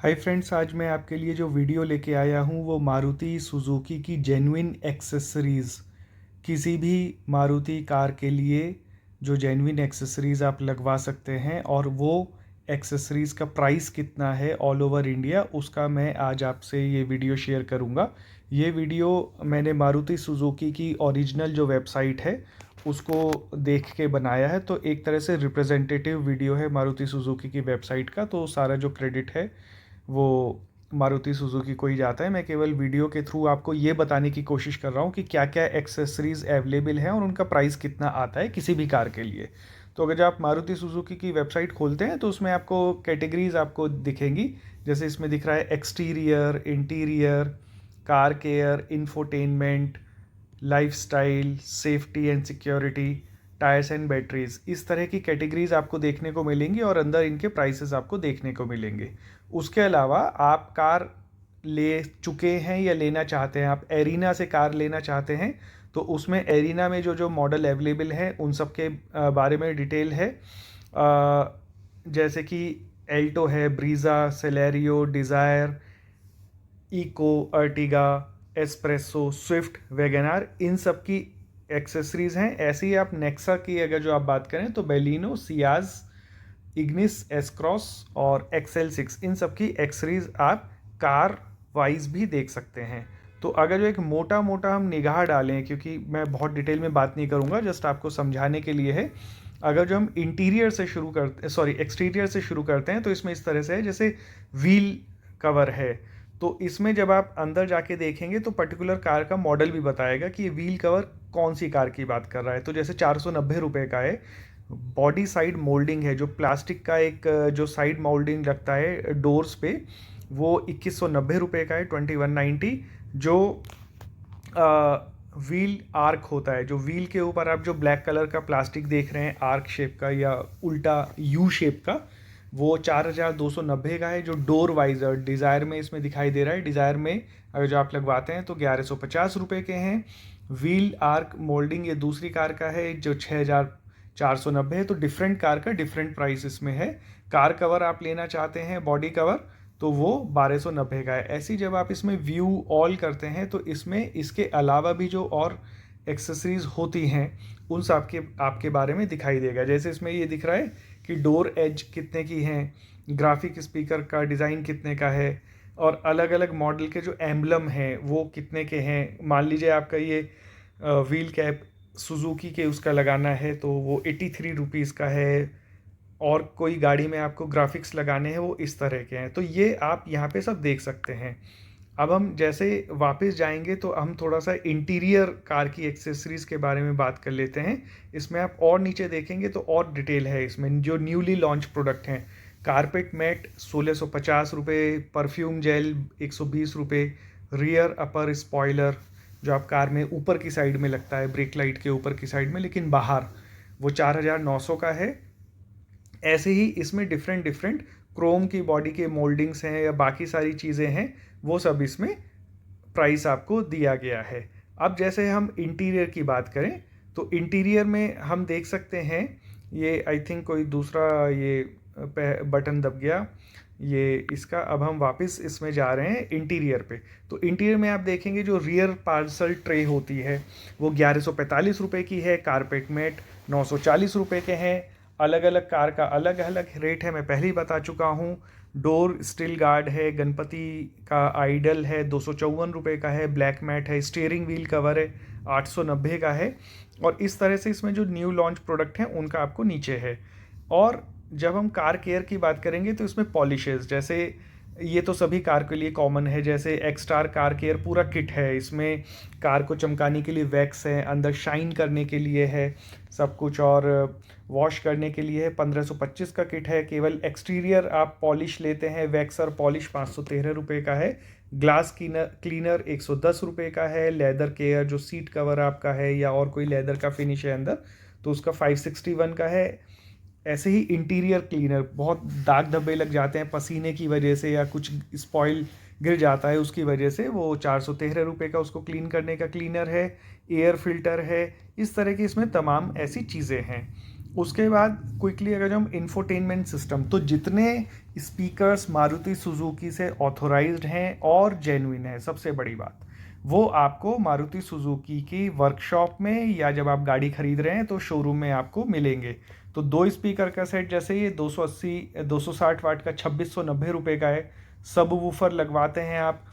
Hi friends, आज मैं आपके लिए जो वीडियो लेके आया हूँ वो मारुति सुजुकी की जेन्युइन एक्सेसरीज़। किसी भी मारुति कार के लिए जो जेन्युइन एक्सेसरीज़ आप लगवा सकते हैं और वो एक्सेसरीज़ का प्राइस कितना है ऑल ओवर इंडिया, उसका मैं आज आपसे ये वीडियो शेयर करूँगा। ये वीडियो मैंने मारुति सुजुकी की ओरिजिनल जो वेबसाइट है उसको देख के बनाया है, तो एक तरह से रिप्रेजेंटेटिव वीडियो है मारुति सुजुकी की वेबसाइट का। तो सारा जो क्रेडिट है वो मारुति सुजुकी को ही जाता है। मैं केवल वीडियो के थ्रू आपको ये बताने की कोशिश कर रहा हूँ कि क्या क्या एक्सेसरीज़ अवेलेबल हैं और उनका प्राइस कितना आता है किसी भी कार के लिए। तो अगर जब आप मारुति सुजुकी की वेबसाइट खोलते हैं तो उसमें आपको कैटेगरीज आपको दिखेंगी। जैसे इसमें दिख रहा है exterior, interior, car care, infotainment, lifestyle, safety and security, tyres and batteries. इस तरह की कैटेगरीज आपको देखने को मिलेंगी और अंदर इनके प्राइसेस आपको देखने को मिलेंगे। उसके अलावा आप कार ले चुके हैं या लेना चाहते हैं, आप एरिना से कार लेना चाहते हैं, तो उसमें एरिना में जो जो मॉडल अवेलेबल हैं उन सब के बारे में डिटेल है। जैसे कि एल्टो है, Brezza, Celerio, Dzire, Eeco, Ertiga, Espresso, Swift, WagonR, इन सब की एक्सेसरीज़ हैं। ऐसे ही आप नेक्सा की अगर जो आप बात करें तो बेलिनो, सियाज, इग्निस, एस क्रॉस और XL6, इन सब की एक्सेसरीज आप कार वाइज भी देख सकते हैं। तो अगर जो एक मोटा मोटा हम निगाह डालें, क्योंकि मैं बहुत डिटेल में बात नहीं करूँगा, जस्ट आपको समझाने के लिए है। अगर जो हम इंटीरियर से शुरू करते एक्सटीरियर से शुरू करते हैं तो इसमें इस तरह से है। जैसे व्हील कवर है, तो इसमें जब आप अंदर जाके देखेंगे तो पर्टिकुलर कार का मॉडल भी बताएगा कि ये व्हील कवर कौन सी कार की बात कर रहा है। तो जैसे 490 रुपये का है। बॉडी साइड मोल्डिंग है, जो प्लास्टिक का एक जो साइड मोल्डिंग लगता है डोर्स पे, वो 2190 रुपये का है, 2190। जो व्हील आर्क होता है, जो व्हील के ऊपर आप जो ब्लैक कलर का प्लास्टिक देख रहे हैं आर्क शेप का या उल्टा यू शेप का, वो 4290 का है। जो डोर वाइजर डिज़ायर में इसमें दिखाई दे रहा है, डिज़ायर में अगर जो आप लगवाते हैं तो 1150 रुपये के हैं। व्हील आर्क मोल्डिंग ये दूसरी कार का है जो 6490 है। तो डिफरेंट कार का डिफरेंट प्राइस इसमें है। कार कवर आप लेना चाहते हैं, बॉडी कवर, तो वो 1290 का है। ऐसी जब आप इसमें व्यू ऑल करते हैं तो इसमें इसके अलावा भी जो और एक्सेसरीज होती हैं उन सब के आपके बारे में दिखाई देगा। जैसे इसमें ये दिख रहा है कि डोर एज कितने की हैं, ग्राफिक स्पीकर का डिज़ाइन कितने का है, और अलग अलग मॉडल के जो एम्बलम हैं वो कितने के हैं। मान लीजिए आपका ये व्हील कैप सुजुकी के उसका लगाना है तो वो 83 रुपीज़ का है, और कोई गाड़ी में आपको ग्राफिक्स लगाने हैं वो इस तरह के हैं। तो ये आप यहाँ पे सब देख सकते हैं। अब हम जैसे वापस जाएंगे तो हम थोड़ा सा इंटीरियर कार की एक्सेसरीज़ के बारे में बात कर लेते हैं। इसमें आप और नीचे देखेंगे तो और डिटेल है इसमें। जो न्यूली लॉन्च प्रोडक्ट हैं, कारपेट मैट 1650 रुपये, परफ्यूम जेल 120 रुपये, रियर अपर स्पॉइलर जो आप कार में ऊपर की साइड में लगता है, ब्रेक लाइट के ऊपर की साइड में लेकिन बाहर, वो 4900 का है। ऐसे ही इसमें डिफरेंट डिफरेंट क्रोम की बॉडी के मोल्डिंग्स हैं या बाकी सारी चीज़ें हैं, वो सब इसमें प्राइस आपको दिया गया है। अब जैसे हम इंटीरियर की बात करें तो इंटीरियर में हम देख सकते हैं, ये आई थिंक कोई दूसरा ये बटन दब गया ये इसका। अब हम वापस इसमें जा रहे हैं इंटीरियर पे। तो इंटीरियर में आप देखेंगे जो रियर पार्सल ट्रे होती है वो 1145 रुपये की है। कारपेट मैट 940 रुपये के हैं। अलग अलग कार का अलग अलग रेट है, मैं पहले ही बता चुका हूँ। डोर स्टील गार्ड है, गणपति का आइडल है 254 रुपये का है, ब्लैक मैट है, स्टीयरिंग व्हील कवर है 890 का है। और इस तरह से इसमें जो न्यू लॉन्च प्रोडक्ट हैं उनका आपको नीचे है। और जब हम कार केयर की बात करेंगे तो इसमें पॉलिशेस, जैसे ये तो सभी कार के लिए कॉमन है, जैसे एक्स्टार कार केयर पूरा किट है। इसमें कार को चमकाने के लिए वैक्स है, अंदर शाइन करने के लिए है सब कुछ, और वॉश करने के लिए है। 1525 का किट है। केवल एक्सटीरियर आप पॉलिश लेते हैं, वैक्स और पॉलिश 513 रुपये का है। ग्लास क्लीनर 110 रुपये का है। लेदर केयर जो सीट कवर आपका है या और कोई लेदर का फिनिश है अंदर, तो उसका 561 का है। ऐसे ही इंटीरियर क्लीनर, बहुत दाग धब्बे लग जाते हैं पसीने की वजह से या कुछ स्पॉइल गिर जाता है उसकी वजह से, वो 413 रुपये का उसको क्लीन करने का क्लीनर है। एयर फिल्टर है। इस तरह की इसमें तमाम ऐसी चीज़ें हैं। उसके बाद क्विकली अगर हम इंफोटेनमेंट सिस्टम, तो जितने स्पीकर्स मारुति सुजुकी से ऑथोराइज्ड हैं और जेन्युइन है, सबसे बड़ी बात वो आपको मारुति सुजुकी की वर्कशॉप में या जब आप गाड़ी खरीद रहे हैं तो शोरूम में आपको मिलेंगे। तो 2 स्पीकर का सेट, जैसे ये 260 वाट का 2690 रुपये का है। सब वूफर लगवाते हैं आप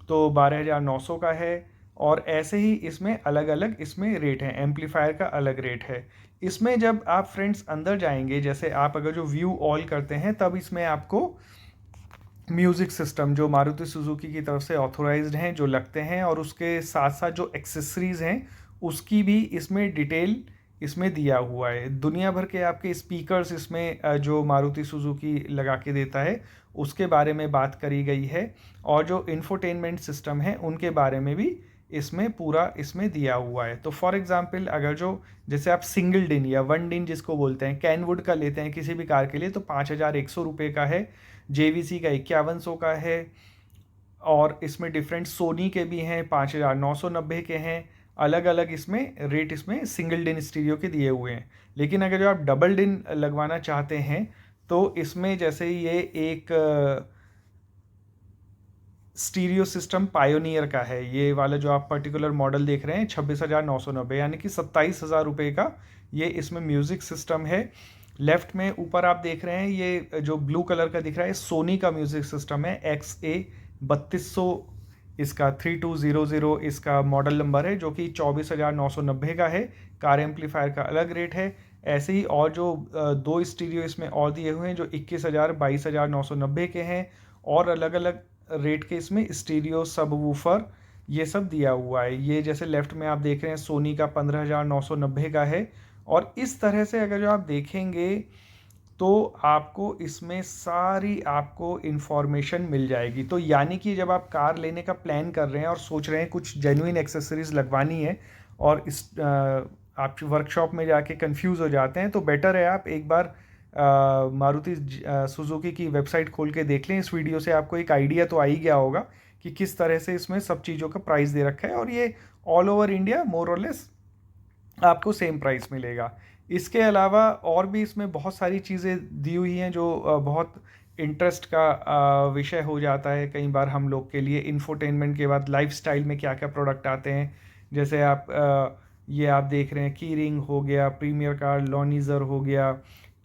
तो 12,900 का है। और ऐसे ही इसमें अलग अलग इसमें रेट हैं, एम्पलीफायर का अलग रेट है। इसमें जब आप फ्रेंड्स अंदर जाएंगे, जैसे आप अगर जो व्यू ऑल करते हैं, तब इसमें आपको म्यूज़िक सिस्टम जो मारुति सुजुकी की तरफ से ऑथोराइज्ड हैं जो लगते हैं, और उसके साथ साथ जो एक्सेसरीज़ हैं उसकी भी इसमें डिटेल इसमें दिया हुआ है। दुनिया भर के आपके स्पीकर्स इसमें जो मारुति सुजुकी लगा के देता है उसके बारे में बात करी गई है, और जो इंफोटेनमेंट सिस्टम है उनके बारे में भी इसमें पूरा इसमें दिया हुआ है। तो फॉर एग्जांपल अगर जो जैसे आप सिंगल डिन या वन डिन जिसको बोलते हैं, कैनवुड का लेते हैं किसी भी कार के लिए, तो 5,100 रुपये का है। JVC का 5100 का है। और इसमें डिफरेंट सोनी के भी हैं, 5,990 के हैं। अलग अलग इसमें रेट इसमें सिंगल डिन स्टीरियो के दिए हुए हैं। लेकिन अगर जो आप डबल डिन लगवाना चाहते हैं तो इसमें जैसे ये एक स्टीरियो सिस्टम पायोनियर का है, ये वाला जो आप पर्टिकुलर मॉडल देख रहे हैं 26,990, यानी कि 27,000 रुपये का ये इसमें म्यूज़िक सिस्टम है। लेफ्ट में ऊपर आप देख रहे हैं ये जो ब्लू कलर का दिख रहा है सोनी का म्यूज़िक सिस्टम है, XA 3200 इसका 3200 इसका मॉडल नंबर है, जो कि 24,990 का है। कार एम्पलीफायर का अलग रेट है। ऐसे ही और जो 2 स्टीरियो इसमें और दिए हुए हैं जो 21,000 22,990 के हैं, और अलग अलग रेट के इसमें स्टीरियो सब वूफर ये सब दिया हुआ है। ये जैसे लेफ्ट में आप देख रहे हैं सोनी का 15,990 का है। और इस तरह से अगर जो आप देखेंगे तो आपको इसमें सारी आपको इन्फॉर्मेशन मिल जाएगी। तो यानी कि जब आप कार लेने का प्लान कर रहे हैं और सोच रहे हैं कुछ जेन्युइन एक्सेसरीज लगवानी है और इस आप वर्कशॉप में जाके कंफ्यूज हो जाते हैं, तो बेटर है आप एक बार मारुति सुजुकी की वेबसाइट खोल के देख लें। इस वीडियो से आपको एक आइडिया तो आ ही गया होगा कि किस तरह से इसमें सब चीज़ों का प्राइस दे रखा है, और ये ऑल ओवर इंडिया मोर और लेस आपको सेम प्राइस मिलेगा। इसके अलावा और भी इसमें बहुत सारी चीज़ें दी हुई हैं जो बहुत इंटरेस्ट का विषय हो जाता है कई बार हम लोग के लिए। इंफोटेनमेंट के बाद लाइफस्टाइल में क्या क्या प्रोडक्ट आते हैं, जैसे ये आप देख रहे हैं की रिंग हो गया, प्रीमियर कार लॉनिज़र हो गया,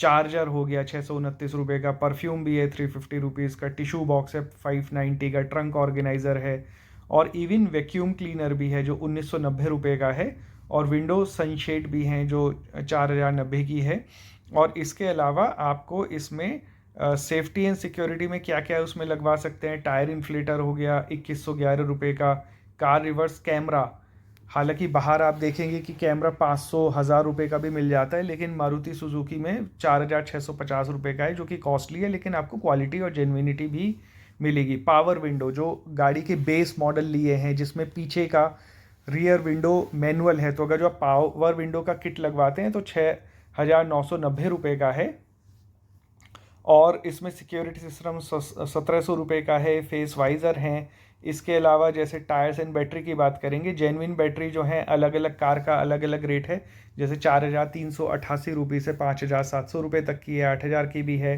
चार्जर हो गया 629 रुपये का, परफ्यूम भी है 350 रुपीज़ का, टिशू बॉक्स है 590 का, ट्रंक ऑर्गेनाइज़र है, और इवन वैक्यूम क्लीनर भी है जो 1990 रुपये का है, और विंडो सनशेड भी हैं जो 4,090 की है। और इसके अलावा आपको इसमें सेफ्टी एंड सिक्योरिटी में क्या क्या उसमें लगवा सकते हैं, टायर इन्फ्लेटर हो गया 2,111 रुपये का, कार रिवर्स कैमरा, हालांकि बाहर आप देखेंगे कि कैमरा 500-1,000 रुपये का भी मिल जाता है, लेकिन मारुति सुजुकी में 4,650 रुपये का है, जो कि कॉस्टली है, लेकिन आपको क्वालिटी और जेन्युइनिटी भी मिलेगी। पावर विंडो जो गाड़ी के बेस मॉडल लिए हैं जिसमें पीछे का रियर विंडो मैनुअल है, तो अगर जो आप पावर विंडो का किट लगवाते हैं तो 6,990 रुपये का है। और इसमें सिक्योरिटी सिस्टम 1,700 रुपये का है। फेस वाइज़र हैं। इसके अलावा जैसे टायर्स एंड बैटरी की बात करेंगे, जेन्युइन बैटरी जो है अलग अलग कार का अलग अलग रेट है, जैसे 4,388 रुपये से 5,700 रुपये तक की है, 8,000 की भी है।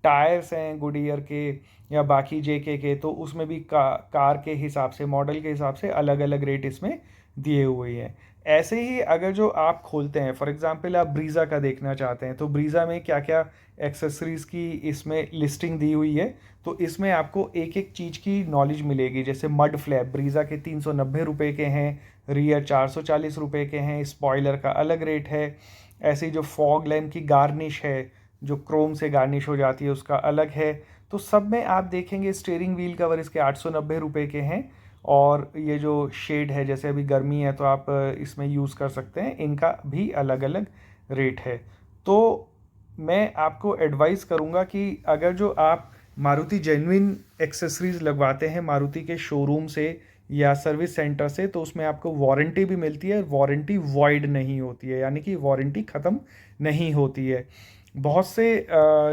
टायर्स हैं गुडियर के या बाकी JK के, तो उसमें भी कार के हिसाब से, मॉडल के हिसाब से अलग अलग रेट इसमें दिए हुए हैं। ऐसे ही अगर जो आप खोलते हैं, फॉर एग्जांपल आप ब्रीज़ा का देखना चाहते हैं, तो ब्रीज़ा में क्या क्या एक्सेसरीज़ की इसमें लिस्टिंग दी हुई है, तो इसमें आपको एक एक चीज़ की नॉलेज मिलेगी। जैसे मड फ्लैप ब्रीज़ा के 390 रुपये के हैं, रियर 440 रुपये के हैं, स्पॉइलर का अलग रेट है। ऐसे ही जो फॉग लैम्प की गार्निश है जो क्रोम से गार्निश हो जाती है उसका अलग है। तो सब में आप देखेंगे स्टीयरिंग व्हील कवर इसके 890 रुपये के हैं, और ये जो शेड है जैसे अभी गर्मी है तो आप इसमें यूज़ कर सकते हैं, इनका भी अलग अलग रेट है। तो मैं आपको एडवाइस करूँगा कि अगर जो आप मारुति जेन्युइन एक्सेसरीज़ लगवाते हैं मारुति के शोरूम से या सर्विस सेंटर से, तो उसमें आपको वारंटी भी मिलती है, वारंटी वॉइड नहीं होती है, यानी कि वारंटी ख़त्म नहीं होती है। बहुत से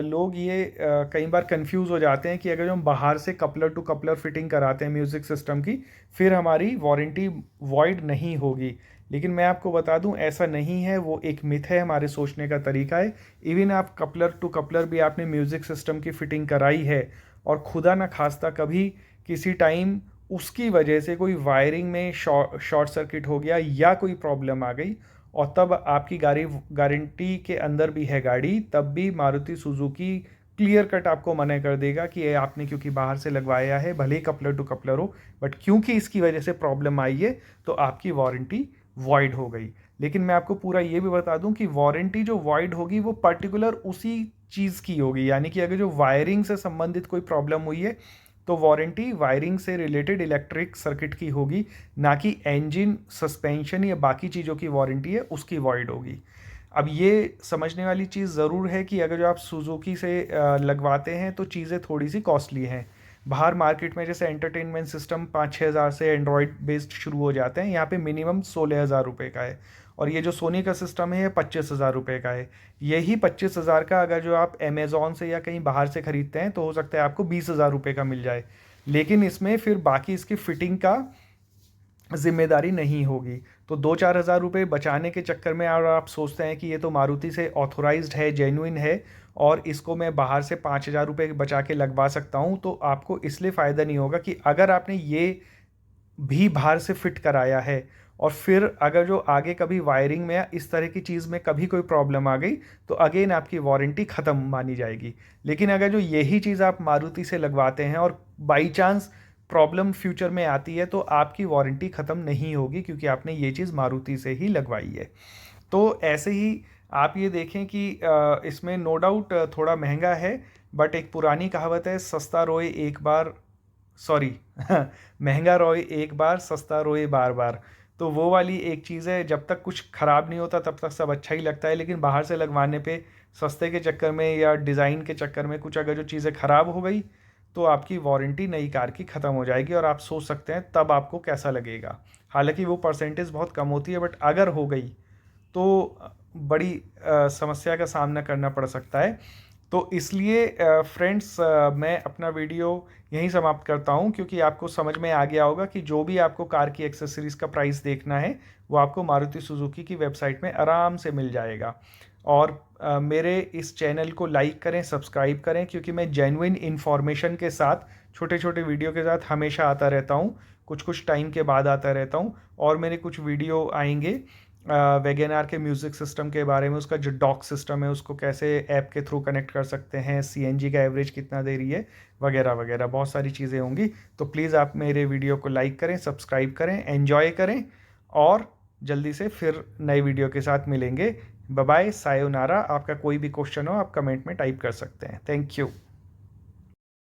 लोग ये कई बार कंफ्यूज हो जाते हैं कि अगर जो हम बाहर से कपलर टू कपलर फिटिंग कराते हैं म्यूज़िक सिस्टम की, फिर हमारी वारंटी वॉइड नहीं होगी। लेकिन मैं आपको बता दूं ऐसा नहीं है, वो एक मिथ है, हमारे सोचने का तरीका है। इवन आप कपलर टू कपलर भी आपने म्यूज़िक सिस्टम की फिटिंग कराई है और खुदा ना खास्ता कभी किसी टाइम उसकी वजह से कोई वायरिंग में शॉर्ट सर्किट हो गया या कोई प्रॉब्लम आ गई, और तब आपकी गाड़ी गारंटी के अंदर भी है गाड़ी, तब भी मारुति सुजुकी क्लियर कट आपको मना कर देगा कि ये आपने क्योंकि बाहर से लगवाया है, भले ही कपलर टू कपलर हो, बट क्योंकि इसकी वजह से प्रॉब्लम आई है तो आपकी वारंटी वॉइड हो गई। लेकिन मैं आपको पूरा ये भी बता दूं कि वारंटी जो वॉइड होगी वो पर्टिकुलर उसी चीज़ की होगी, यानी कि अगर जो वायरिंग से संबंधित कोई प्रॉब्लम हुई है तो वारंटी वायरिंग से रिलेटेड इलेक्ट्रिक सर्किट की होगी, ना कि इंजन सस्पेंशन या बाकी चीज़ों की वारंटी है उसकी वॉइड होगी। अब ये समझने वाली चीज़ ज़रूर है कि अगर जो आप सुजुकी से लगवाते हैं तो चीज़ें थोड़ी सी कॉस्टली हैं। बाहर मार्केट में जैसे एंटरटेनमेंट सिस्टम 5-6 हज़ार से एंड्रॉयड बेस्ड शुरू हो जाते हैं, यहाँ पे मिनिमम 16 हज़ार रुपये का है। और ये जो सोनी का सिस्टम है ये 25 हज़ार रुपये का है। यही 25 हज़ार का अगर जो आप अमेज़ॉन से या कहीं बाहर से ख़रीदते हैं तो हो सकता है आपको 20 हज़ार रुपये का मिल जाए, लेकिन इसमें फिर बाकी इसकी फ़िटिंग का जिम्मेदारी नहीं होगी। तो 2-4 हज़ार रुपये बचाने के चक्कर में अगर आप सोचते हैं कि ये तो मारुति से ऑथोराइज्ड है, जेन्युइन है, और इसको मैं बाहर से 5 हज़ार रुपये बचा के लगवा सकता हूँ, तो आपको इसलिए फ़ायदा नहीं होगा कि अगर आपने ये भी बाहर से फिट कराया है और फिर अगर जो आगे कभी वायरिंग में या इस तरह की चीज़ में कभी कोई प्रॉब्लम आ गई तो अगेन आपकी वारंटी ख़त्म मानी जाएगी। लेकिन अगर जो यही चीज़ आप मारुति से लगवाते हैं और बाई चांस प्रॉब्लम फ्यूचर में आती है तो आपकी वारंटी ख़त्म नहीं होगी, क्योंकि आपने ये चीज़ मारुति से ही लगवाई है। तो ऐसे ही आप ये देखें कि इसमें नो डाउट थोड़ा महंगा है, बट एक पुरानी कहावत है, सस्ता रोए एक बार, सॉरी महंगा रोए एक बार, सस्ता रोए बार बार। तो वो वाली एक चीज़ है, जब तक कुछ ख़राब नहीं होता तब तक सब अच्छा ही लगता है, लेकिन बाहर से लगवाने पे सस्ते के चक्कर में या डिज़ाइन के चक्कर में कुछ अगर जो चीज़ें ख़राब हो गई तो आपकी वारंटी नई कार की ख़त्म हो जाएगी, और आप सोच सकते हैं तब आपको कैसा लगेगा। हालांकि वो परसेंटेज बहुत कम होती है, बट अगर हो गई तो बड़ी समस्या का सामना करना पड़ सकता है। तो इसलिए फ्रेंड्स, मैं अपना वीडियो यहीं समाप्त करता हूं, क्योंकि आपको समझ में आ गया होगा कि जो भी आपको कार की एक्सेसरीज़ का प्राइस देखना है वो आपको मारुति सुजुकी की वेबसाइट में आराम से मिल जाएगा। और मेरे इस चैनल को लाइक करें, सब्सक्राइब करें, क्योंकि मैं जेन्युइन इन्फॉर्मेशन के साथ छोटे छोटे वीडियो के साथ हमेशा आता रहता हूँ, कुछ कुछ टाइम के बाद आता रहता हूँ। और मेरे कुछ वीडियो आएंगे वैगन आर के म्यूज़िक सिस्टम के बारे में, उसका जो डॉक सिस्टम है उसको कैसे ऐप के थ्रू कनेक्ट कर सकते हैं, सीएनजी का एवरेज कितना दे रही है, वगैरह वगैरह बहुत सारी चीज़ें होंगी। तो प्लीज़ आप मेरे वीडियो को लाइक करें, सब्सक्राइब करें, एन्जॉय करें, और जल्दी से फिर नए वीडियो के साथ मिलेंगे। Bye bye, sayonara. आपका कोई भी क्वेश्चन हो आप कमेंट में टाइप कर सकते हैं। Thank you.